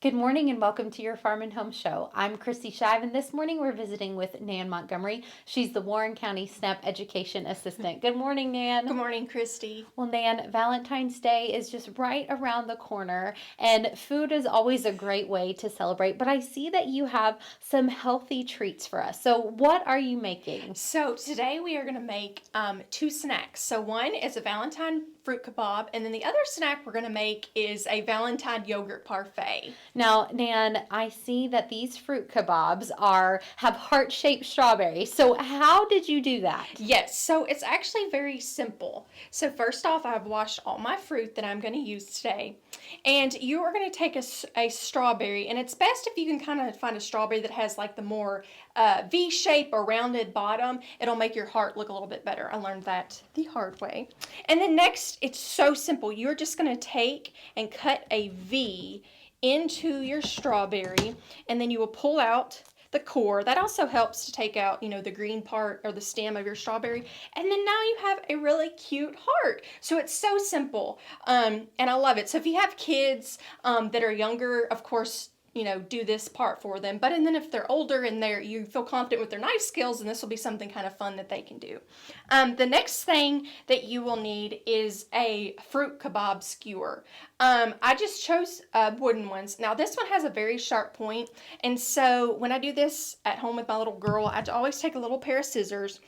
Good morning and welcome to your Farm and Home Show. I'm Kristi Shive, and this morning we're visiting with Nan Montgomery. She's the Warren County SNAP Education Assistant. Good morning, Nan. Good morning, Kristi. Well, Nan, Valentine's Day is just right around the corner, and food is always a great way to celebrate. But I see that you have some healthy treats for us. So, what are you making? So, today we are going to make two snacks. So, one is a Valentine fruit kabob, and then the other snack we're going to make is a Valentine yogurt parfait. Now, Nan, I see that these fruit kabobs have heart-shaped strawberries. So, how did you do that? Yes, so it's actually very simple. So, first off, I've washed all my fruit that I'm going to use today. And you are going to take a strawberry, and it's best if you can kind of find a strawberry that has like the more V shape or rounded bottom. It'll make your heart look a little bit better. I learned that the hard way. And then next, it's so simple. You're just going to take and cut a V into your strawberry, and then you will pull out the core. That also helps to take out, the green part or the stem of your strawberry. And then now you have a really cute heart. So it's so simple. And I love it. So if you have kids that are younger, of course, do this part for them. But and then if they're older and you feel confident with their knife skills, and this will be something kind of fun that they can do. The next thing that you will need is a fruit kabob skewer. I just chose wooden ones. Now this one has a very sharp point, and so when I do this at home with my little girl, I always take a little pair of scissors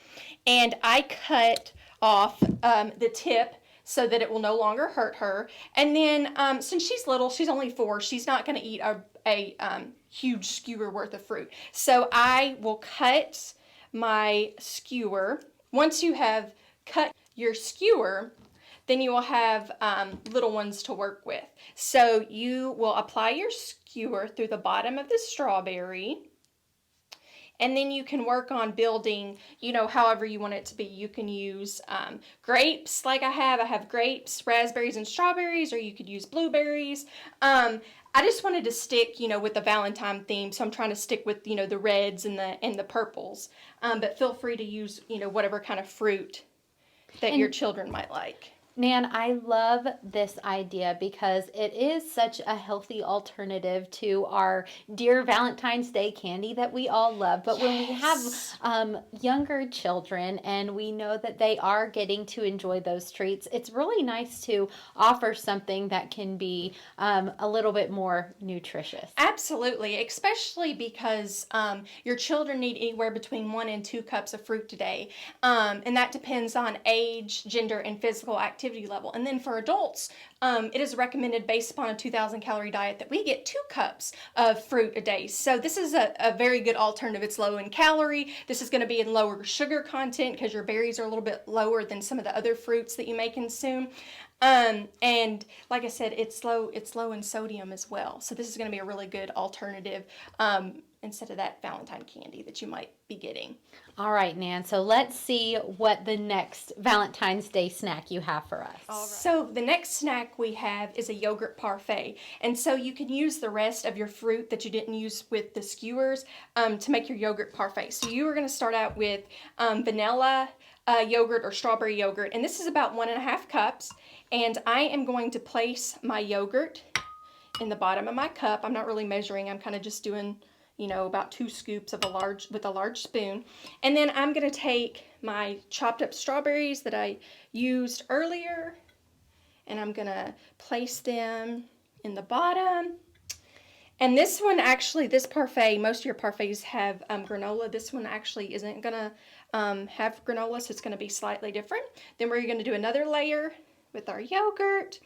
and I cut off the tip so that it will no longer hurt her. And then since she's little, she's only 4, she's not going to eat a huge skewer worth of fruit. So I will cut my skewer. Once you have cut your skewer, then you will have little ones to work with. So you will apply your skewer through the bottom of the strawberry. And then you can work on building, however you want it to be. You can use grapes like I have. I have grapes, raspberries, and strawberries, or you could use blueberries. I just wanted to stick, with the Valentine theme, so I'm trying to stick with, the reds and the purples. But feel free to use, whatever kind of fruit that your children might like. Nan, I love this idea because it is such a healthy alternative to our dear Valentine's Day candy that we all love. But when we have younger children and we know that they are getting to enjoy those treats, it's really nice to offer something that can be a little bit more nutritious. Absolutely, especially because your children need anywhere between 1 and 2 cups of fruit a day. And that depends on age, gender, and physical activity level. And then for adults, it is recommended based upon a 2,000 calorie diet that we get 2 cups of fruit a day. So this is a very good alternative. It's low in calorie. This is going to be in lower sugar content because your berries are a little bit lower than some of the other fruits that you may consume. And like I said, it's low in sodium as well. So this is going to be a really good alternative instead of that Valentine candy that you might be getting. All right, Nan. So let's see what the next Valentine's Day snack you have for us. All right. So the next snack we have is a yogurt parfait. And so you can use the rest of your fruit that you didn't use with the skewers to make your yogurt parfait. So you are going to start out with vanilla yogurt or strawberry yogurt. And this is about 1.5 cups. And I am going to place my yogurt in the bottom of my cup. I'm not really measuring. I'm kind of just doing about 2 scoops of with a large spoon. And then I'm going to take my chopped up strawberries that I used earlier, and I'm going to place them in the bottom. And this one actually, this parfait, most of your parfaits have granola. This one actually isn't going to have granola, so it's going to be slightly different. Then we're going to do another layer with our yogurt,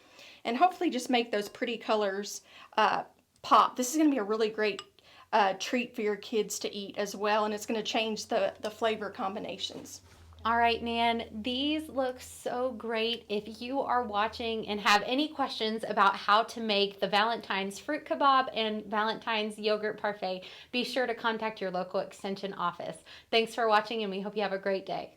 and hopefully just make those pretty colors pop. This is going to be a really great treat for your kids to eat as well, and it's going to change the flavor combinations. All right, Nan, these look so great. If you are watching and have any questions about how to make the Valentine's fruit kabob and Valentine's yogurt parfait, be sure to contact your local extension office. Thanks for watching, and we hope you have a great day.